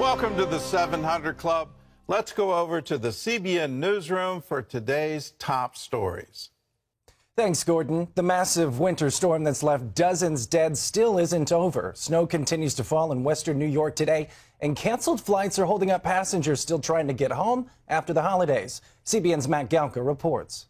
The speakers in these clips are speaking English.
Welcome to the 700 Club. Let's go over to the CBN newsroom for today's top stories. Thanks, Gordon. The massive winter storm that's left dozens dead still isn't over. Snow continues to fall in western New York today, and canceled flights are holding up passengers still trying to get home after the holidays. CBN's Matt Galka reports.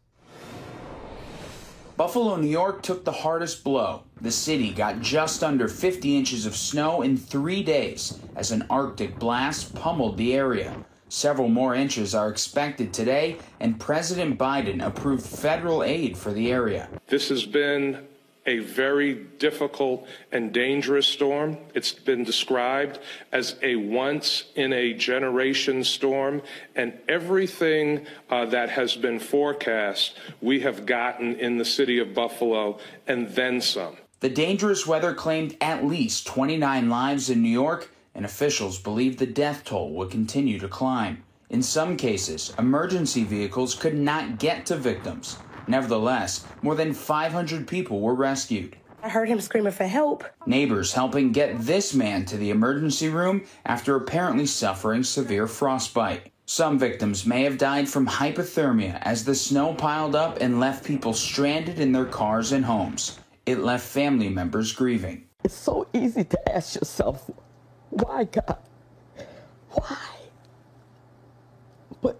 Buffalo, New York took the hardest blow. The city got just under 50 inches of snow in 3 days as an Arctic blast pummeled the area. Several more inches are expected today, and President Biden approved federal aid for the area. This has been a very difficult and dangerous storm. It's been described as a once-in-a-generation storm, and everything that has been forecast, we have gotten in the city of Buffalo, and then some. The dangerous weather claimed at least 29 lives in New York, and officials believe the death toll will continue to climb. In some cases, emergency vehicles could not get to victims. Nevertheless, more than 500 people were rescued. I heard him screaming for help. Neighbors helping get this man to the emergency room after apparently suffering severe frostbite. Some victims may have died from hypothermia as the snow piled up and left people stranded in their cars and homes. It left family members grieving. It's so easy to ask yourself, why, God? Why? But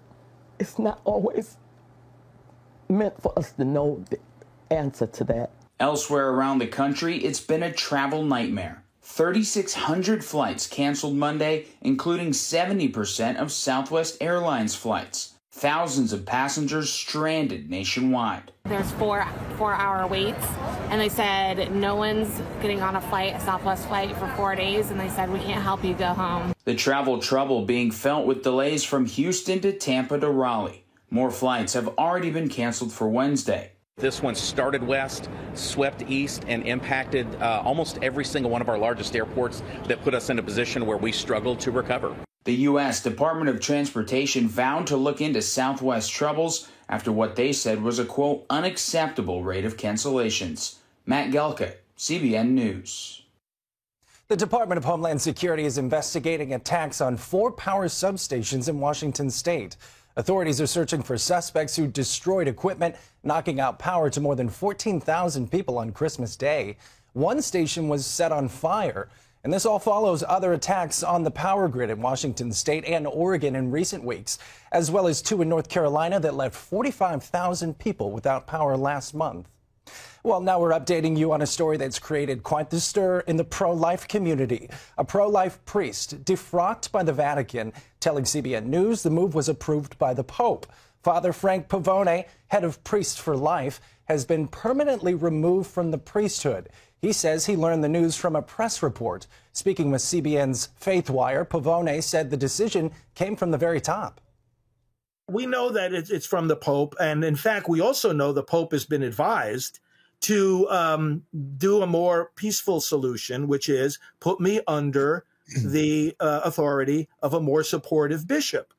it's not always meant for us to know the answer to that. Elsewhere around the country, it's been a travel nightmare. 3,600 flights canceled Monday, including 70% of Southwest Airlines flights. Thousands of passengers stranded nationwide. There's four-hour waits, and they said no one's getting on a Southwest flight for 4 days, and they said we can't help you go home. The travel trouble being felt with delays from Houston to Tampa to Raleigh. More flights have already been canceled for Wednesday. This one started west, swept east, and impacted almost every single one of our largest airports that put us in a position where we struggled to recover. The U.S. Department of Transportation vowed to look into Southwest troubles after what they said was a, quote, unacceptable rate of cancellations. Matt Galka, CBN News. The Department of Homeland Security is investigating attacks on 4 power substations in Washington state. Authorities are searching for suspects who destroyed equipment, knocking out power to more than 14,000 people on Christmas Day. One station was set on fire, and this all follows other attacks on the power grid in Washington state and Oregon in recent weeks, as well as 2 in North Carolina that left 45,000 people without power last month. Well, now we're updating you on a story that's created quite the stir in the pro-life community. A pro-life priest defrocked by the Vatican, telling CBN News the move was approved by the Pope. Father Frank Pavone, head of Priests for Life, has been permanently removed from the priesthood. He says he learned the news from a press report. Speaking with CBN's Faith Wire, Pavone said the decision came from the very top. We know that it's from the Pope, and in fact, we also know the Pope has been advised to do a more peaceful solution, which is put me under the authority of a more supportive bishop.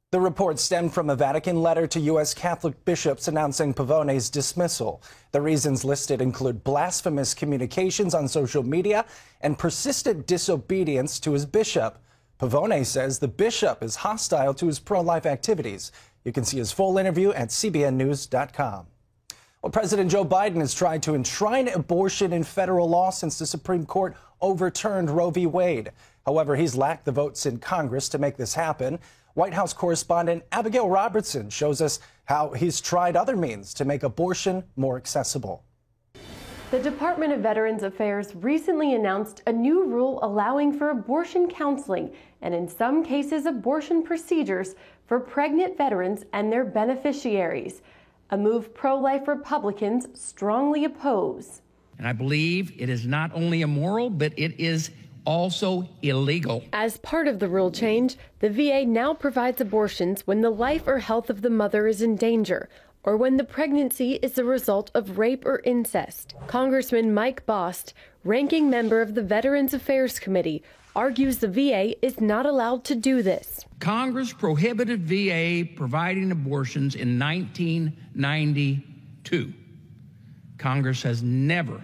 The report stemmed from a Vatican letter to U.S. Catholic bishops announcing Pavone's dismissal. The reasons listed include blasphemous communications on social media and persistent disobedience to his bishop. Pavone says the bishop is hostile to his pro-life activities. You can see his full interview at cbnnews.com. Well, President Joe Biden has tried to enshrine abortion in federal law since the Supreme Court overturned Roe v. Wade. However, he's lacked the votes in Congress to make this happen. White House correspondent Abigail Robertson shows us how he's tried other means to make abortion more accessible. The Department of Veterans Affairs recently announced a new rule allowing for abortion counseling and, in some cases, abortion procedures for pregnant veterans and their beneficiaries, a move pro-life Republicans strongly oppose. And I believe it is not only immoral, but it is also illegal. As part of the rule change, the VA now provides abortions when the life or health of the mother is in danger, or when the pregnancy is the result of rape or incest. Congressman Mike Bost, ranking member of the Veterans Affairs Committee, argues the VA is not allowed to do this. Congress prohibited VA providing abortions in 1992. Congress has never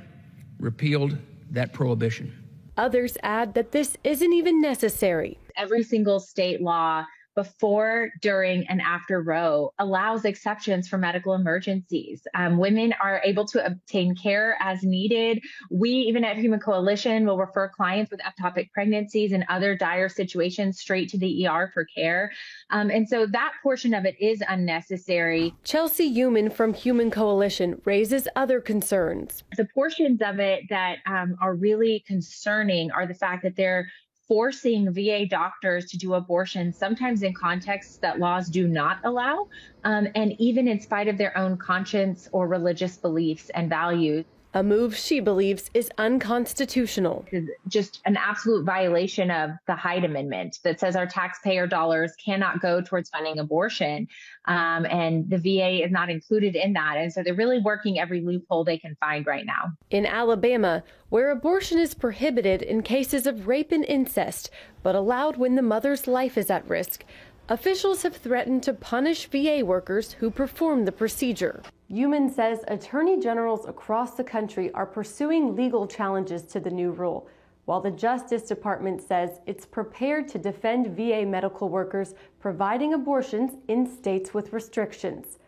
repealed that prohibition. Others add that this isn't even necessary. Every single state law before, during, and after Roe allows exceptions for medical emergencies. Women are able to obtain care as needed. We, even at Human Coalition, will refer clients with ectopic pregnancies and other dire situations straight to the ER for care. And so that portion of it is unnecessary. Chelsea Human from Human Coalition raises other concerns. The portions of it that are really concerning are the fact that they're forcing VA doctors to do abortions, sometimes in contexts that laws do not allow, and even in spite of their own conscience or religious beliefs and values. A move she believes is unconstitutional. It's just an absolute violation of the Hyde Amendment that says our taxpayer dollars cannot go towards funding abortion. And the VA is not included in that. And so they're really working every loophole they can find right now. In Alabama, where abortion is prohibited in cases of rape and incest, but allowed when the mother's life is at risk, officials have threatened to punish VA workers who perform the procedure. Human says attorney generals across the country are pursuing legal challenges to the new rule, while the Justice Department says it's prepared to defend VA medical workers providing abortions in states with restrictions.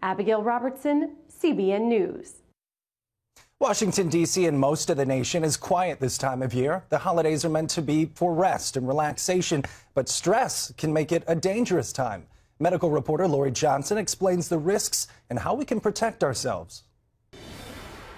Abigail Robertson, CBN News. Washington, D.C. and most of the nation is quiet this time of year. The holidays are meant to be for rest and relaxation, but stress can make it a dangerous time. Medical reporter Lori Johnson explains the risks and how we can protect ourselves.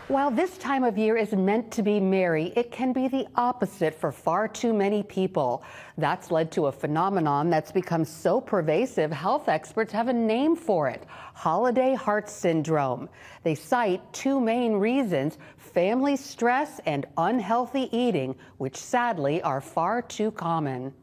While this time of year is meant to be merry, it can be the opposite for far too many people. That's led to a phenomenon that's become so pervasive, health experts have a name for it: holiday heart syndrome. They cite two main reasons: family stress and unhealthy eating, which sadly are far too common.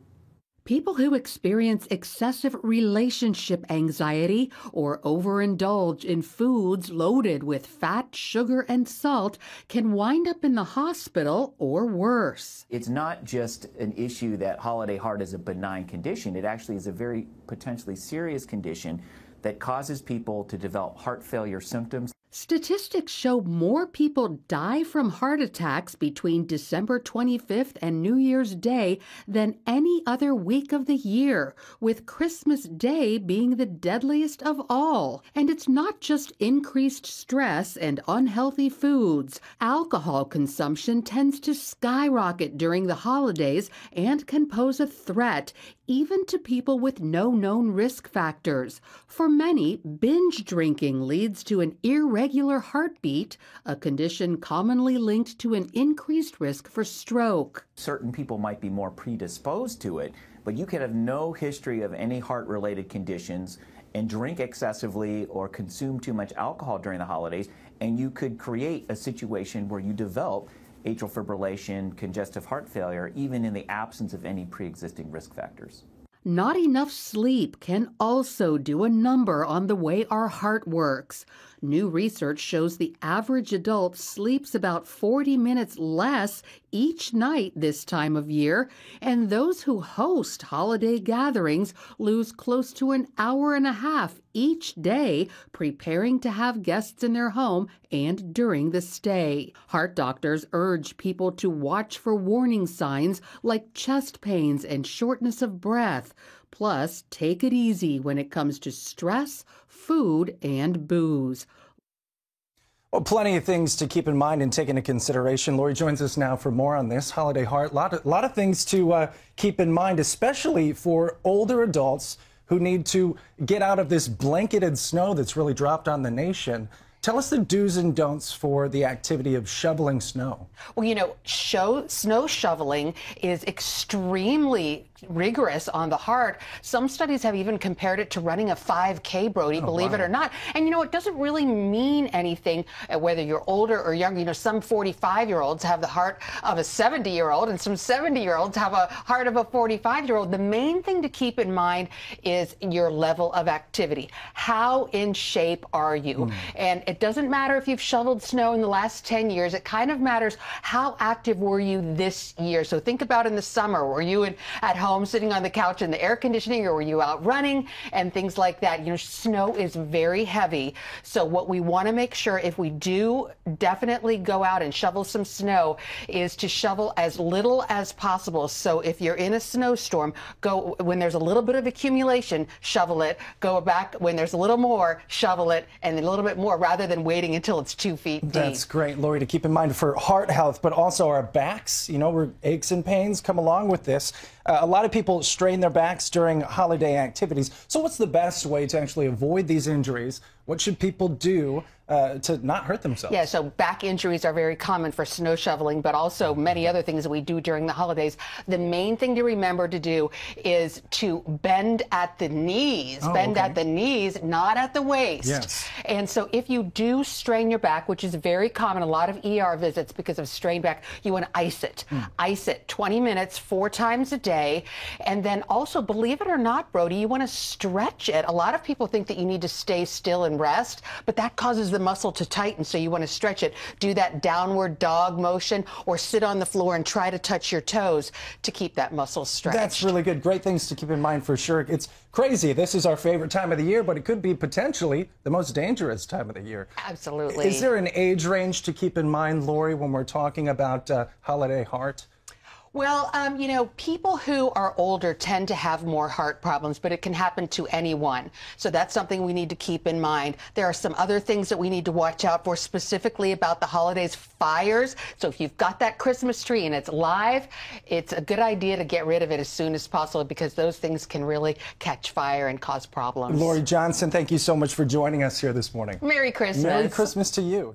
People who experience excessive relationship anxiety or overindulge in foods loaded with fat, sugar, and salt can wind up in the hospital or worse. It's not just an issue that holiday heart is a benign condition. It actually is a very potentially serious condition that causes people to develop heart failure symptoms. Statistics show more people die from heart attacks between December 25th and New Year's Day than any other week of the year, with Christmas Day being the deadliest of all. And it's not just increased stress and unhealthy foods. Alcohol consumption tends to skyrocket during the holidays and can pose a threat even to people with no known risk factors. For many, binge drinking leads to an irregular heartbeat, a condition commonly linked to an increased risk for stroke. Certain people might be more predisposed to it, but you could have no history of any heart-related conditions and drink excessively or consume too much alcohol during the holidays, and you could create a situation where you develop atrial fibrillation, congestive heart failure, even in the absence of any pre-existing risk factors. Not enough sleep can also do a number on the way our heart works. New research shows the average adult sleeps about 40 minutes less each night this time of year, and those who host holiday gatherings lose close to an hour and a half each day preparing to have guests in their home and during the stay. Heart doctors urge people to watch for warning signs like chest pains and shortness of breath. Plus, take it easy when it comes to stress, food, and booze. Well, plenty of things to keep in mind and take into consideration. Lori joins us now for more on this holiday heart. A lot of things to keep in mind, especially for older adults who need to get out of this blanketed snow that's really dropped on the nation. Tell us the do's and don'ts for the activity of shoveling snow. Well, you know, snow shoveling is extremely rigorous on the heart. Some studies have even compared it to running a 5K, Brody, believe it or not. And, you know, it doesn't really mean anything whether you're older or younger. You know, some 45-year-olds have the heart of a 70-year-old and some 70-year-olds have a heart of a 45-year-old. The main thing to keep in mind is your level of activity. How in shape are you? And It doesn't matter if you've shoveled snow in the last 10 years. It kind of matters how active were you this year. So think about in the summer, were you at home sitting on the couch in the air conditioning, or were you out running and things like that? You know, snow is very heavy. So what we want to make sure, if we do definitely go out and shovel some snow, is to shovel as little as possible. So if you're in a snowstorm, go when there's a little bit of accumulation, shovel it, go back when there's a little more, shovel it, and then a little bit more, rather than waiting until it's 2 feet deep. That's great, Lori, to keep in mind for heart health, but also our backs, you know, where aches and pains come along with this. A lot of people strain their backs during holiday activities. So what's the best way to actually avoid these injuries? What should people do to not hurt themselves? Yeah, so back injuries are very common for snow shoveling, but also many other things that we do during the holidays. The main thing to remember to do is to bend at the knees. At the knees, not at the waist. Yes. And so if you do strain your back, which is very common, a lot of ER visits because of strained back, you want to ice it. Ice it 20 minutes, 4 times a day. And then also, believe it or not, Brody, you want to stretch it. A lot of people think that you need to stay still and rest, but that causes the muscle to tighten, so you want to stretch it. Do that downward dog motion, or sit on the floor and try to touch your toes to keep that muscle stretched. That's really good. Great things to keep in mind for sure. It's crazy. This is our favorite time of the year, but it could be potentially the most dangerous time of the year. Absolutely. Is there an age range to keep in mind, Lori, when we're talking about holiday heart? Well, you know, people who are older tend to have more heart problems, but it can happen to anyone. So that's something we need to keep in mind. There are some other things that we need to watch out for, specifically about the holidays: fires. So if you've got that Christmas tree and it's live, it's a good idea to get rid of it as soon as possible, because those things can really catch fire and cause problems. Lori Johnson, thank you so much for joining us here this morning. Merry Christmas. Merry Christmas to you.